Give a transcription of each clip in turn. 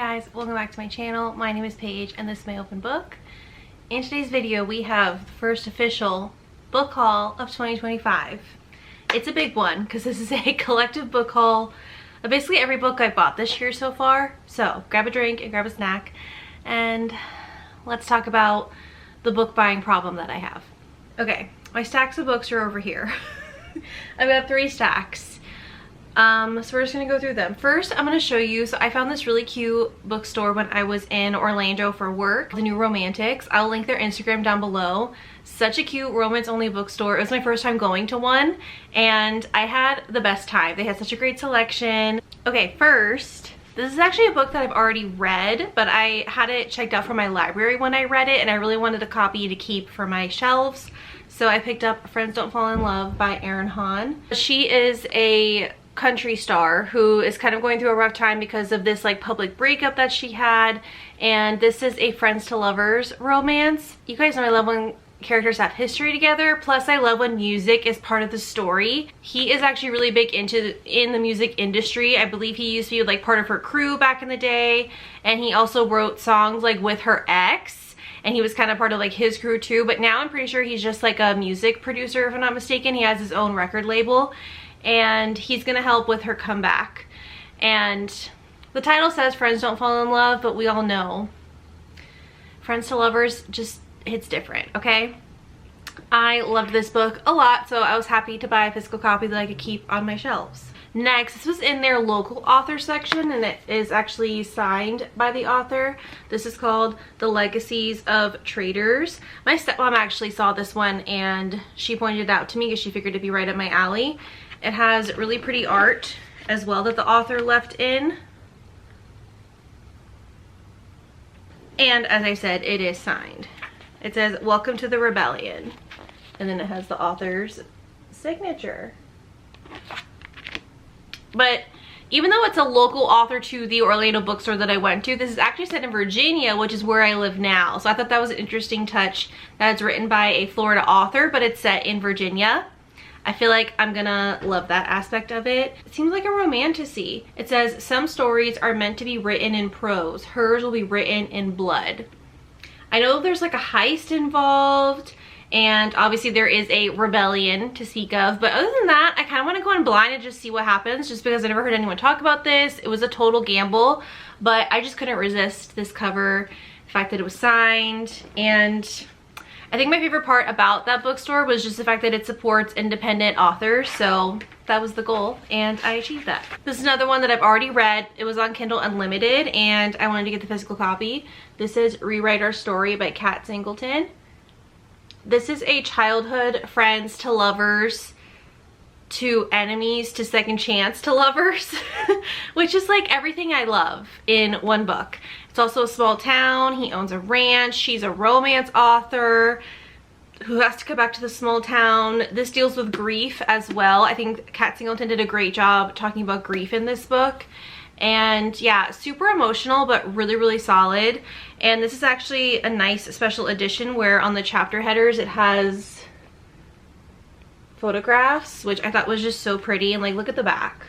guys, welcome back to my channel. My name is Paige and this is my open book. In today's video we have the first official book haul of 2025. It's a big one because this is a collective book haul of basically every book I've bought this year so far. So grab a drink and grab a snack and let's talk about the book buying problem that I have. Okay, my stacks of books are over here. I've got 3 stacks. So we're just gonna go through them. First, I'm gonna show you, so I found this really cute bookstore when I was in Orlando for work, the New Romantics. I'll link their Instagram down below. Such a cute romance only bookstore. It was my first time going to one and I had the best time. They had such a great selection. Okay, first, this is actually a book that I've already read, but I had it checked out from my library when I read it and I really wanted a copy to keep for my shelves. So I picked up Friends Don't Fall in Love by Erin Hahn. She is a country star who is kind of going through a rough time because of this like public breakup that she had, and this is a friends to lovers romance. You guys know I love when characters have history together, plus I love when music is part of the story. He is actually really big in the music industry. I believe he used to be like part of her crew back in the day, and he also wrote songs like with her ex, and he was kind of part of like his crew too, but now I'm pretty sure he's just like a music producer if I'm not mistaken. He has his own record label and he's gonna help with her comeback. And the title says Friends Don't Fall in Love, but we all know Friends to Lovers just hits different, okay? I loved this book a lot, so I was happy to buy a physical copy that I could keep on my shelves. Next, this was in their local author section and it is actually signed by the author. This is called The Legacies of Traitors. My stepmom actually saw this one and she pointed it out to me because she figured it'd be right up my alley. It has really pretty art as well that the author left in. And as I said, it is signed. It says, "Welcome to the Rebellion." And then it has the author's signature. But even though it's a local author to the Orlando bookstore that I went to, this is actually set in Virginia, which is where I live now. So I thought that was an interesting touch that it's written by a Florida author, but it's set in Virginia. I feel like I'm gonna love that aspect of it. It seems like a romantasy. It says, "Some stories are meant to be written in prose. Hers will be written in blood." I know there's like a heist involved, and obviously there is a rebellion to speak of, but other than that, I kind of want to go in blind and just see what happens, just because I never heard anyone talk about this. It was a total gamble, but I just couldn't resist this cover, the fact that it was signed, and I think my favorite part about that bookstore was just the fact that it supports independent authors, so that was the goal and I achieved that. This is another one that I've already read. It was on Kindle Unlimited and I wanted to get the physical copy. This is Rewrite Our Story by Kat Singleton. This is a childhood friends to lovers to enemies to second chance to lovers, which is like everything I love in one book. It's also a small town. He owns a ranch. She's a romance author who has to come back to the small town. This deals with grief as well. I think Kat Singleton did a great job talking about grief in this book. And yeah, super emotional, but really, really solid. And this is actually a nice special edition where on the chapter headers it has photographs, which I thought was just so pretty. And like, look at the back.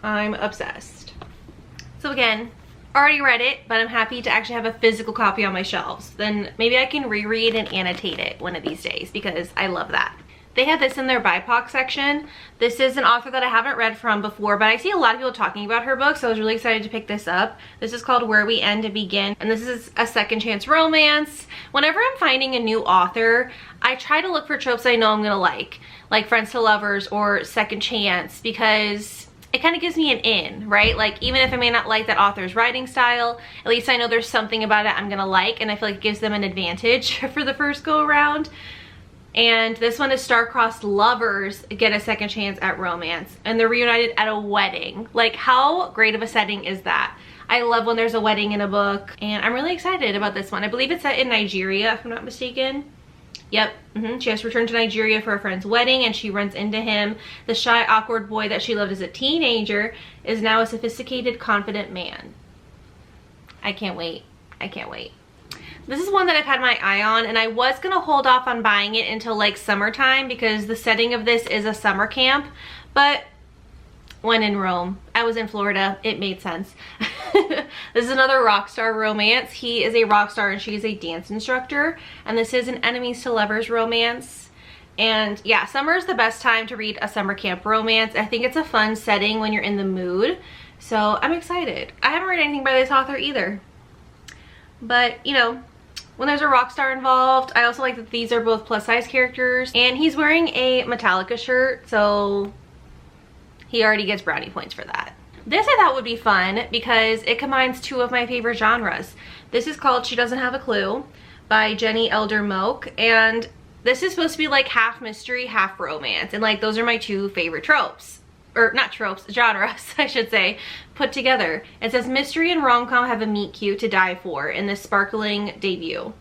I'm obsessed. So again, already read it, but I'm happy to actually have a physical copy on my shelves. Then maybe I can reread and annotate it one of these days because I love that. They have this in their BIPOC section. This is an author that I haven't read from before, but I see a lot of people talking about her book, so I was really excited to pick this up. This is called Where We End and Begin, and this is a second chance romance. Whenever I'm finding a new author, I try to look for tropes I know I'm gonna like friends to lovers or second chance, because it kind of gives me an in, right? Like, even if I may not like that author's writing style, at least I know there's something about it I'm gonna like, and I feel like it gives them an advantage for the first go around. And this one is star-crossed lovers get a second chance at romance, and they're reunited at a wedding. Like, how great of a setting is that? I love when there's a wedding in a book, and I'm really excited about this one. I believe it's set in Nigeria, if I'm not mistaken. Yep, she has to return to Nigeria for a friend's wedding and she runs into him. The shy, awkward boy that she loved as a teenager is now a sophisticated, confident man. I can't wait. I can't wait. This is one that I've had my eye on, and I was gonna hold off on buying it until like summertime because the setting of this is a summer camp, but when in Rome. I was in Florida. It made sense. This is another rock star romance. He is a rock star and she is a dance instructor. And this is an enemies to lovers romance. And yeah, summer is the best time to read a summer camp romance. I think it's a fun setting when you're in the mood. So I'm excited. I haven't read anything by this author either. But, you know, when there's a rock star involved, I also like that these are both plus size characters. And he's wearing a Metallica shirt, so he already gets brownie points for that. This I thought would be fun because it combines two of my favorite genres. This is called She Doesn't Have a Clue by Jenny Elder Moak. And this is supposed to be like half mystery, half romance. And like those are my two favorite tropes. Or not tropes, genres, I should say, put together. It says mystery and rom-com have a meet cute to die for in this sparkling debut.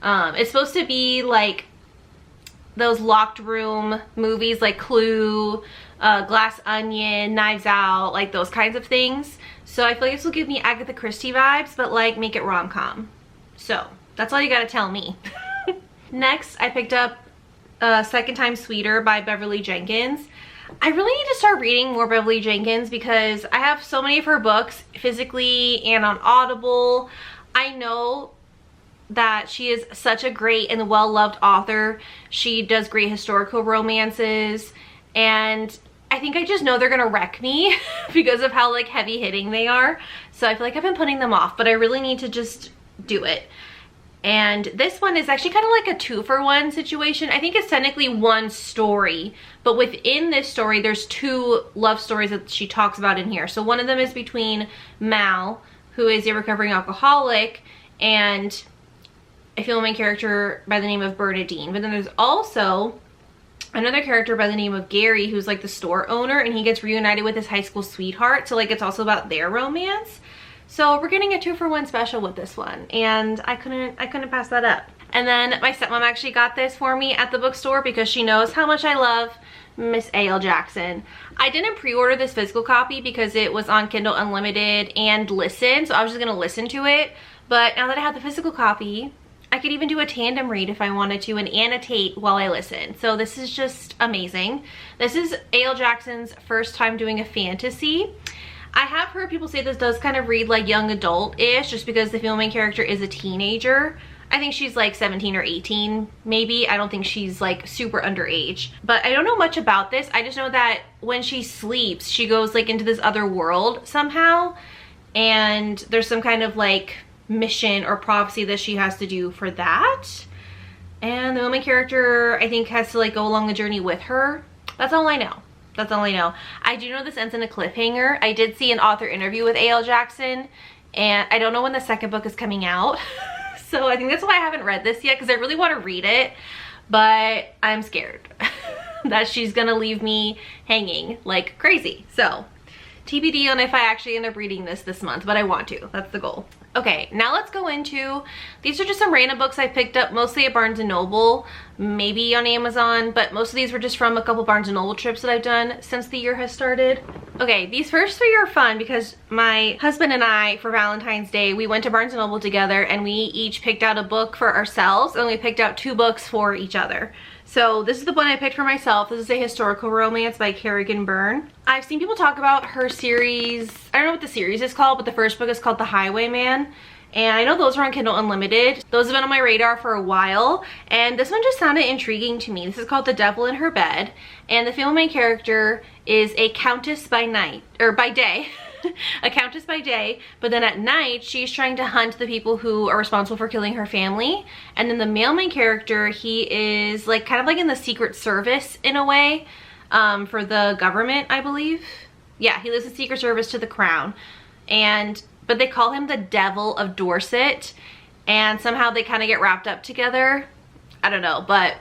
It's supposed to be like those locked room movies like Clue, Glass Onion, Knives Out, like those kinds of things. So I feel like this will give me Agatha Christie vibes, but like make it rom-com. So that's all you gotta tell me. Next, I picked up Second Time Sweeter by Beverly Jenkins. I really need to start reading more Beverly Jenkins because I have so many of her books physically and on Audible. I know that she is such a great and well-loved author. She does great historical romances, and I think I just know they're gonna wreck me because of how like heavy-hitting they are. So I feel like I've been putting them off, but I really need to just do it. And this one is actually kind of like a 2-for-1 situation. I think it's technically one story, but within this story, there's two love stories that she talks about in here. So one of them is between Mal, who is a recovering alcoholic, and a female character by the name of Bernadine. But then there's also another character by the name of Gary, who's like the store owner, and he gets reunited with his high school sweetheart. So like it's also about their romance. So we're getting a 2-for-1 special with this one, and I couldn't pass that up. And then my stepmom actually got this for me at the bookstore because she knows how much I love Miss A.L. Jackson. I didn't pre-order this physical copy because it was on Kindle Unlimited and Listen, so I was just gonna listen to it. But now that I have the physical copy, I could even do a tandem read if I wanted to and annotate while I listen. So this is just amazing. This is A.L. Jackson's first time doing a fantasy. I have heard people say this does kind of read like young adult-ish just because the female main character is a teenager. I think she's like 17 or 18 maybe. I don't think she's like super underage. But I don't know much about this. I just know that when she sleeps, she goes like into this other world somehow. And there's some kind of like mission or prophecy that she has to do for that. And the woman character, I think, has to like go along the journey with her. That's all I know. That's all I know. I do know this ends in a cliffhanger. I did see an author interview with A.L. Jackson, and I don't know when the second book is coming out. So I think that's why I haven't read this yet, because I really want to read it, but I'm scared that she's gonna leave me hanging like crazy. So TBD on if I actually end up reading this month, but I want to. That's the goal. Okay, now let's go into, these are just some random books I picked up, mostly at Barnes & Noble, maybe on Amazon, but most of these were just from a couple Barnes & Noble trips that I've done since the year has started. Okay, these first 3 are fun because my husband and I, for Valentine's Day, we went to Barnes & Noble together and we each picked out a book for ourselves, and we picked out 2 books for each other. So this is the one I picked for myself. This is a historical romance by Kerrigan Byrne. I've seen people talk about her series. I don't know what the series is called, but the first book is called The Highwayman. And I know those are on Kindle Unlimited. Those have been on my radar for a while. And this one just sounded intriguing to me. This is called The Devil in Her Bed. And the female main character is a countess by night, or by day. A countess by day, but then at night she's trying to hunt the people who are responsible for killing her family. And then the male main character, he is like kind of like in the Secret Service in a way, for the government, I believe. Yeah, he lives in Secret Service to the crown, but they call him the Devil of Dorset, and somehow they kind of get wrapped up together. I don't know, but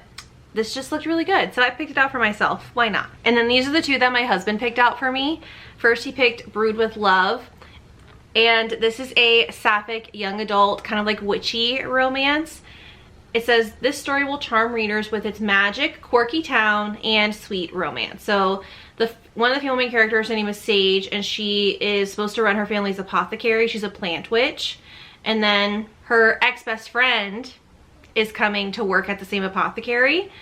this just looked really good, so I picked it out for myself. Why not? And then these are the 2 that my husband picked out for me. First, he picked Brood with Love, and this is a sapphic young adult kind of like witchy romance. It says this story will charm readers with its magic, quirky town, and sweet romance. So one of the female main characters, her name is Sage, and she is supposed to run her family's apothecary. She's a plant witch, and then her ex-best friend is coming to work at the same apothecary.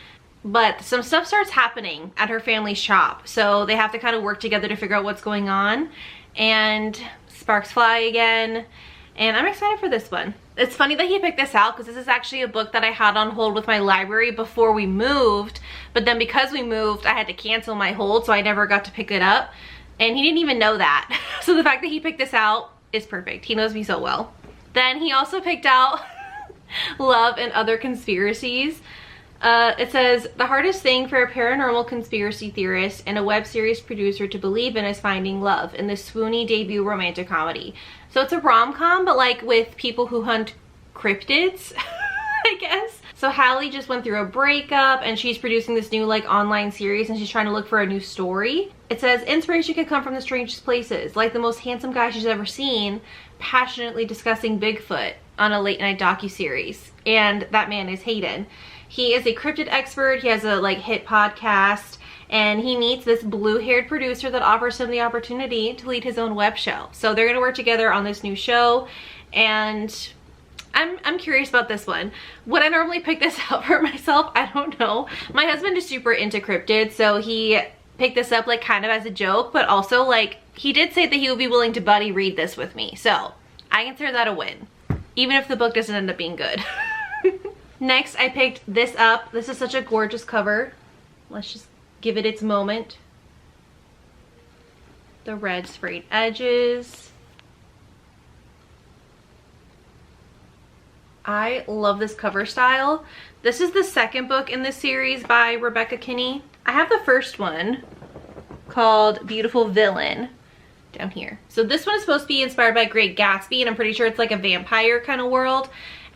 but some stuff starts happening at her family's shop. So they have to kind of work together to figure out what's going on, and sparks fly again. And I'm excited for this one. It's funny that he picked this out because this is actually a book that I had on hold with my library before we moved. But then because we moved, I had to cancel my hold, so I never got to pick it up. And he didn't even know that. So the fact that he picked this out is perfect. He knows me so well. Then he also picked out Love and Other Conspiracies. It says, the hardest thing for a paranormal conspiracy theorist and a web series producer to believe in is finding love in this swoony debut romantic comedy. So it's a rom-com, but like with people who hunt cryptids, I guess. So Hallie just went through a breakup and she's producing this new like online series and she's trying to look for a new story. It says inspiration could come from the strangest places, like the most handsome guy she's ever seen passionately discussing Bigfoot on a late night docuseries. And that man is Hayden. He is a cryptid expert. He has a like hit podcast, and he meets this blue-haired producer that offers him the opportunity to lead his own web show. So they're gonna work together on this new show, and I'm curious about this one. Would I normally pick this out for myself? I don't know. My husband is super into cryptids, so he picked this up like kind of as a joke, but also like he did say that he would be willing to buddy read this with me. So I consider that a win, even if the book doesn't end up being good. Next, I picked this up. This is such a gorgeous cover. Let's just give it its moment. The red sprayed edges. I love this cover style. This is the second book in this series by Rebecca Kinney. I have the first one called Beautiful Villain down here. So this one is supposed to be inspired by Great Gatsby, and I'm pretty sure it's like a vampire kind of world.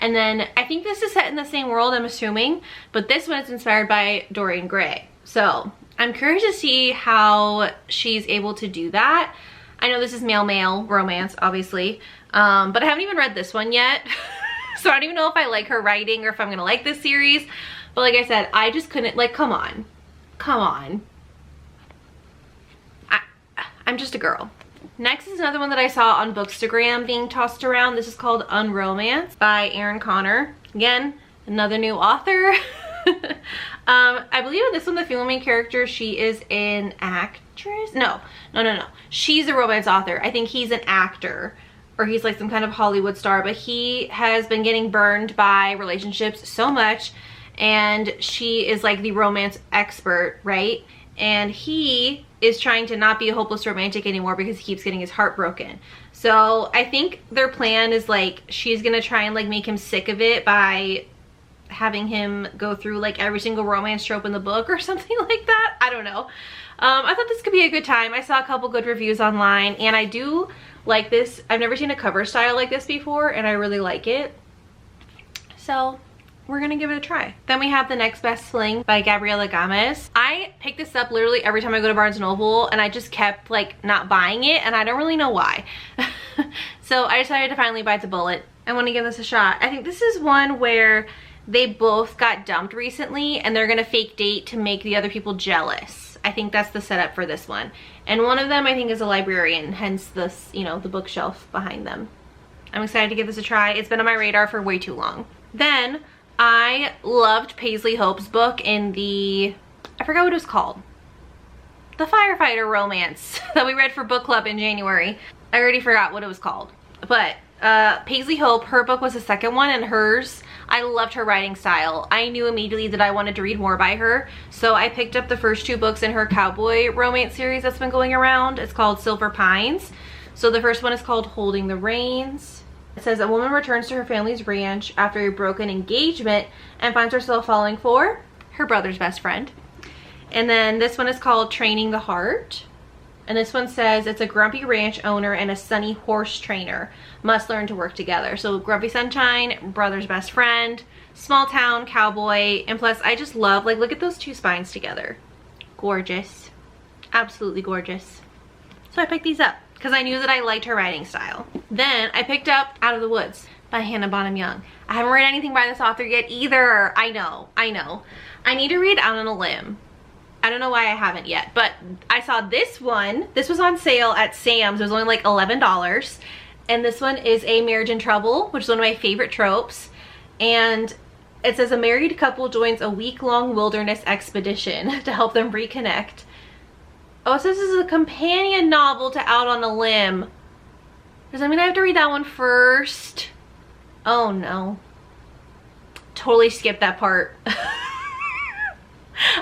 And then I think this is set in the same world, I'm assuming, but this one is inspired by Dorian Gray. So I'm curious to see how she's able to do that. I know this is male-male romance, obviously, but I haven't even read this one yet. So I don't even know if I like her writing or if I'm gonna like this series. But like I said, I just couldn't, like, come on. Come on. I'm just a girl. Next is another one that I saw on Bookstagram being tossed around. This is called Unromance by Erin Connor. Again, another new author. I believe in this one, the female main character, she is an actress. No. She's a romance author. I think he's an actor, or he's like some kind of Hollywood star, but he has been getting burned by relationships so much, and she is like the romance expert, right? And he is trying to not be a hopeless romantic anymore because he keeps getting his heart broken. So I think their plan is like she's gonna try and like make him sick of it by having him go through like every single romance trope in the book or something like that. I don't know. I thought this could be a good time. I saw a couple good reviews online, and I do like this. I've never seen a cover style like this before, and I really like it. So we're gonna give it a try. Then we have The Next Best Fling by Gabriela Gomez. I pick this up literally every time I go to Barnes & Noble, and I just kept like not buying it, and I don't really know why. So I decided to finally bite the bullet. I want to give this a shot. I think this is one where they both got dumped recently, and they're gonna fake date to make the other people jealous. I think that's the setup for this one. And one of them I think is a librarian, hence this, you know, the bookshelf behind them. I'm excited to give this a try. It's been on my radar for way too long. Then I loved Paisley Hope's book in the, I forgot what it was called. The firefighter romance that we read for book club in January. I already forgot what it was called. But Paisley Hope, her book was the second one, and hers, I loved her writing style. I knew immediately that I wanted to read more by her. So I picked up the first two books in her cowboy romance series that's been going around. It's called Silver Pines. So the first one is called Holding the Reins. It says a woman returns to her family's ranch after a broken engagement and finds herself falling for her brother's best friend. And then this one is called Training the Heart. And this one says it's a grumpy ranch owner and a sunny horse trainer must learn to work together. So grumpy sunshine, brother's best friend, small town, cowboy, and plus I just love, like, look at those two spines together. Gorgeous. Absolutely gorgeous. So I picked these up because I knew that I liked her writing style. Then I picked up Out of the Woods by Hannah Bonham Young. I haven't read anything by this author yet either. I know. I need to read Out on a Limb. I don't know why I haven't yet, but I saw this one. This was on sale at Sam's. It was only like $11. And this one is A Marriage in Trouble, which is one of my favorite tropes. And It says a married couple joins a week-long wilderness expedition to help them reconnect. Oh, it says this is a companion novel to Out on a Limb. Does that mean I have to read that one first? Oh no. Totally skipped that part.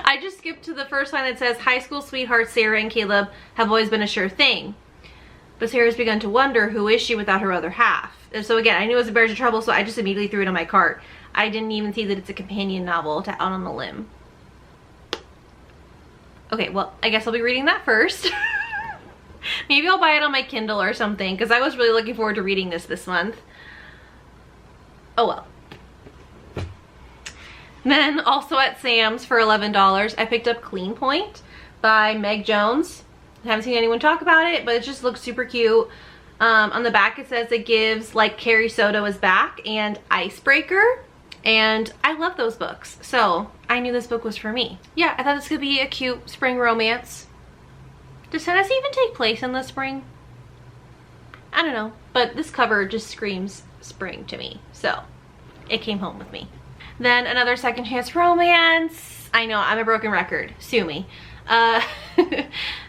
I just skipped to the first line that says, high school sweethearts Sarah and Caleb have always been a sure thing. But Sarah's begun to wonder, who is she without her other half? And so again, I knew it was a Bears of Trouble, so I just immediately threw it in my cart. I didn't even see that it's a companion novel to Out on a Limb. Okay, well, I guess I'll be reading that first. Maybe I'll buy it on my Kindle or something, because I was really looking forward to reading this month. Oh well. Then also at Sam's for $11, I picked up Clean Point by Meg Jones. I haven't seen anyone talk about it, but it just looks super cute. On the back it says it gives like Carrie Soto is back and Icebreaker. And I love those books, so I knew this book was for me. Yeah, I thought this could be a cute spring romance. Does Tennessee even take place in the spring? I don't know, but this cover just screams spring to me, so it came home with me. Then another second chance romance. I know, I'm a broken record, sue me.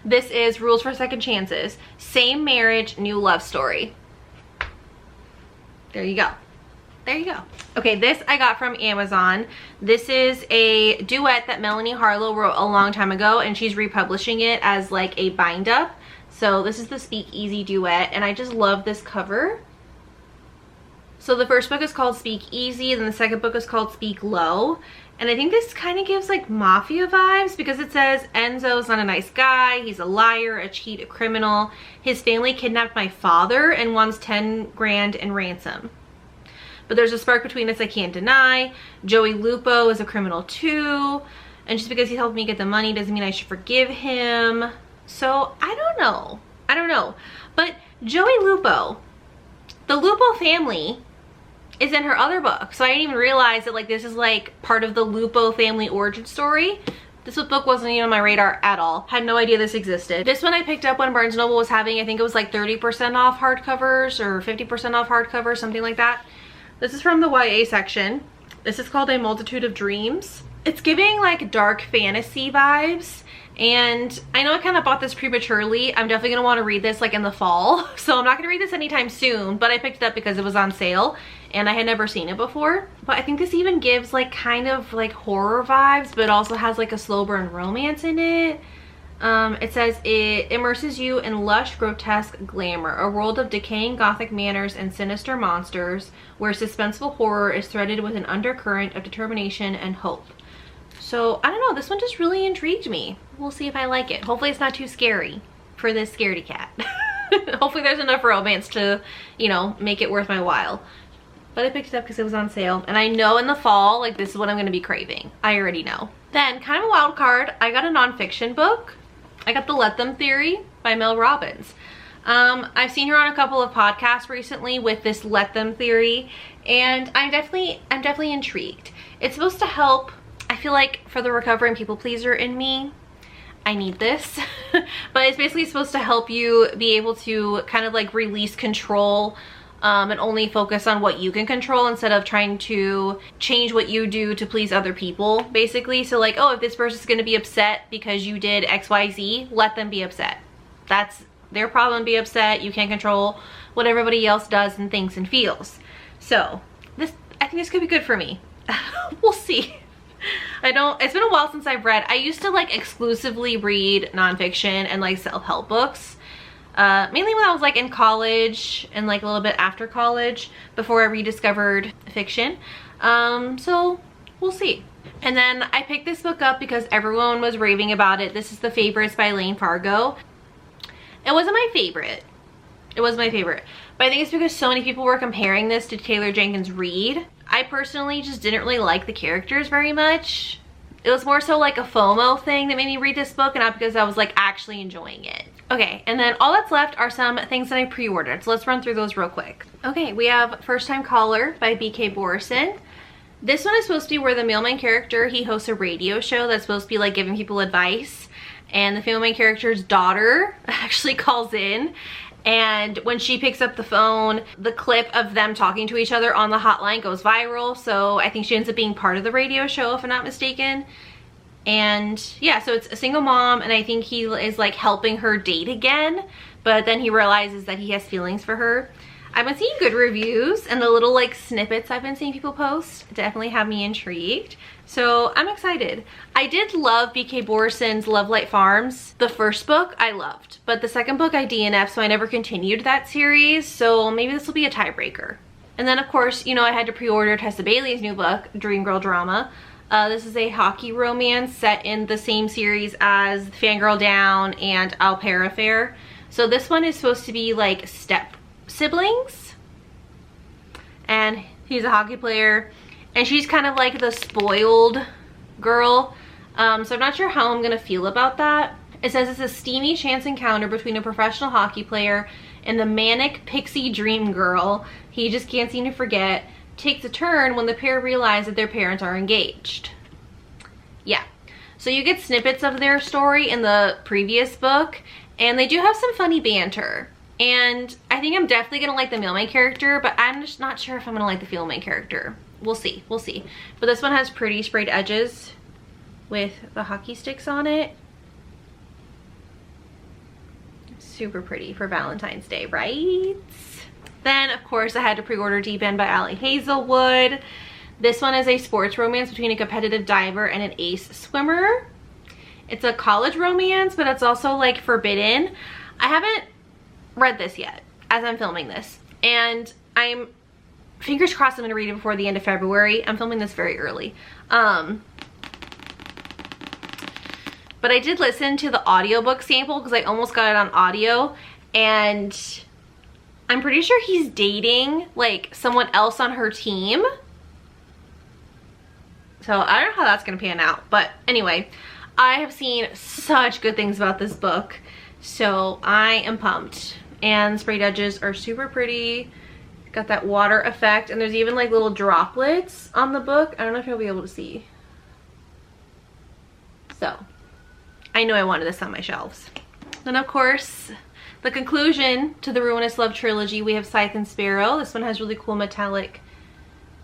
This is Rules for Second Chances. Same marriage, new love story. There you go. There you go. Okay, this I got from Amazon. This is a duet that Melanie Harlow wrote a long time ago, and she's republishing it as like a bind up. So this is the Speak Easy duet, and I just love this cover. So the first book is called Speak Easy, then the second book is called Speak Low. And I think this kind of gives like mafia vibes because it says Enzo's not a nice guy. He's a liar, a cheat, a criminal. His family kidnapped my father and wants 10 grand in ransom. But there's a spark between us I can't deny. Joey Lupo is a criminal too. And just because he helped me get the money doesn't mean I should forgive him. So I don't know. I don't know. But Joey Lupo, the Lupo family is in her other book. So I didn't even realize that like this is like part of the Lupo family origin story. This book wasn't even on my radar at all. Had no idea this existed. This one I picked up when Barnes & Noble was having, I think it was like 30% off hardcovers or 50% off hardcovers, something like that. This is from the YA section. This is called A Multitude of Dreams. It's giving like dark fantasy vibes. And I know I kind of bought this prematurely. I'm definitely gonna want to read this like in the fall. So I'm not gonna read this anytime soon, but I picked it up because it was on sale and I had never seen it before. But I think this even gives like kind of like horror vibes, but it also has like a slow burn romance in it. It says it immerses you in lush, grotesque glamour, a world of decaying gothic manners and sinister monsters where suspenseful horror is threaded with an undercurrent of determination and hope. So, I don't know, this one just really intrigued me. We'll see if I like it. Hopefully it's not too scary for this scaredy cat. Hopefully there's enough romance to, you know, make it worth my while. But I picked it up because it was on sale. And I know in the fall, like, this is what I'm going to be craving. I already know. Then, kind of a wild card, I got a nonfiction book. I got The Let Them Theory by Mel Robbins. I've seen her on a couple of podcasts recently with this Let Them theory, and I'm definitely intrigued. It's supposed to help, I feel like, for the recovering people pleaser in me. I need this. But it's basically supposed to help you be able to kind of like release control and only focus on what you can control instead of trying to change what you do to please other people, basically. So like, oh, if this person's gonna be upset because you did XYZ, let them be upset. That's their problem, be upset. You can't control what everybody else does and thinks and feels. So this, I think this could be good for me. We'll see. It's been a while since I've read. I used to like exclusively read nonfiction and like self-help books. Mainly when I was like in college and like a little bit after college before I rediscovered fiction. So we'll see. And then I picked this book up because everyone was raving about it. This is The Favorites by Lane Fargo. It wasn't my favorite. It was my favorite. But I think it's because so many people were comparing this to Taylor Jenkins Reid. I personally just didn't really like the characters very much. It was more so like a FOMO thing that made me read this book and not because I was like actually enjoying it. Okay, and then all that's left are some things that I pre-ordered. So let's run through those real quick. Okay, we have First Time Caller by B.K. Borison. This one is supposed to be where the male main character, he hosts a radio show that's supposed to be like giving people advice. And the female main character's daughter actually calls in And when she picks up the phone, the clip of them talking to each other on the hotline goes viral. So I think she ends up being part of the radio show, if I'm not mistaken. And yeah, so it's a single mom, and I think he is like helping her date again, but then he realizes that he has feelings for her. I've been seeing good reviews, and the little like snippets I've been seeing people post definitely have me intrigued. So I'm excited. I did love BK Borison's Love Light Farms. The first book I loved, but the second book I DNF'd, so I never continued that series. So maybe this will be a tiebreaker. And then of course, you know, I had to pre-order Tessa Bailey's new book, Dream Girl Drama. This is a hockey romance set in the same series as Fangirl Down and Au Pair Affair. So this one is supposed to be like step siblings, and he's a hockey player and she's kind of like the spoiled girl. So I'm not sure how I'm gonna feel about that. It says it's a steamy chance encounter between a professional hockey player and the manic pixie dream girl he just can't seem to forget takes a turn when the pair realize that their parents are engaged. Yeah, so you get snippets of their story in the previous book, and they do have some funny banter. And I think I'm definitely gonna like the male main character, but I'm just not sure if I'm gonna like the female main character. We'll see, we'll see. But this one has pretty sprayed edges with the hockey sticks on it. Super pretty for Valentine's Day, right? Then, of course, I had to pre-order Deep End by Ali Hazelwood. This one is a sports romance between a competitive diver and an ace swimmer. It's a college romance, but it's also like forbidden. I haven't read this yet as I'm filming this, and I'm fingers crossed I'm gonna read it before the end of February. I'm filming this very early. But I did listen to the audiobook sample because I almost got it on audio, and I'm pretty sure he's dating like someone else on her team. So I don't know how that's gonna pan out, but anyway, I have seen such good things about this book, so I am pumped. And the sprayed edges are super pretty. Got that water effect, and there's even like little droplets on the book. I don't know if you'll be able to see. So I know I wanted this on my shelves. Then of course, the conclusion to the Ruinous Love trilogy, we have Scythe and Sparrow. This one has really cool metallic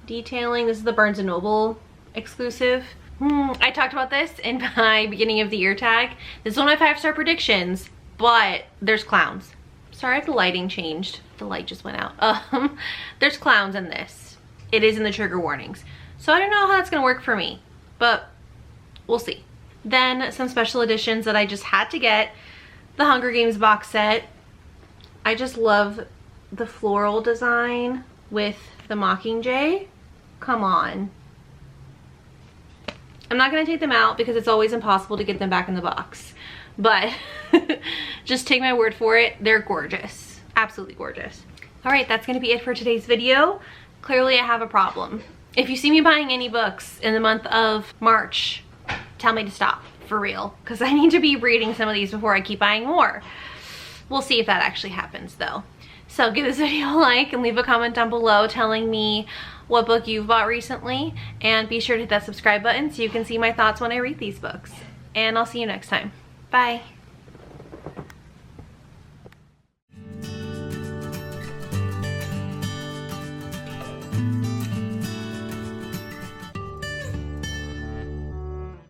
detailing. This is the Barnes & Noble exclusive. I talked about this in my beginning of the year tag. This is one of my 5-star predictions, but there's clowns. Sorry if the lighting changed. The light just went out. There's clowns in this. It is in the trigger warnings. So I don't know how that's gonna work for me, but we'll see. Then some special editions that I just had to get. The Hunger Games box set. I just love the floral design with the Mockingjay. Come on. I'm not gonna take them out because it's always impossible to get them back in the box. But just take my word for it, they're gorgeous. Absolutely gorgeous. All right, that's gonna be it for today's video. Clearly I have a problem. If you see me buying any books in the month of March, tell me to stop, for real, because I need to be reading some of these before I keep buying more. We'll see if that actually happens though. So give this video a like and leave a comment down below telling me what book you've bought recently, and be sure to hit that subscribe button so you can see my thoughts when I read these books. And I'll see you next time. Bye.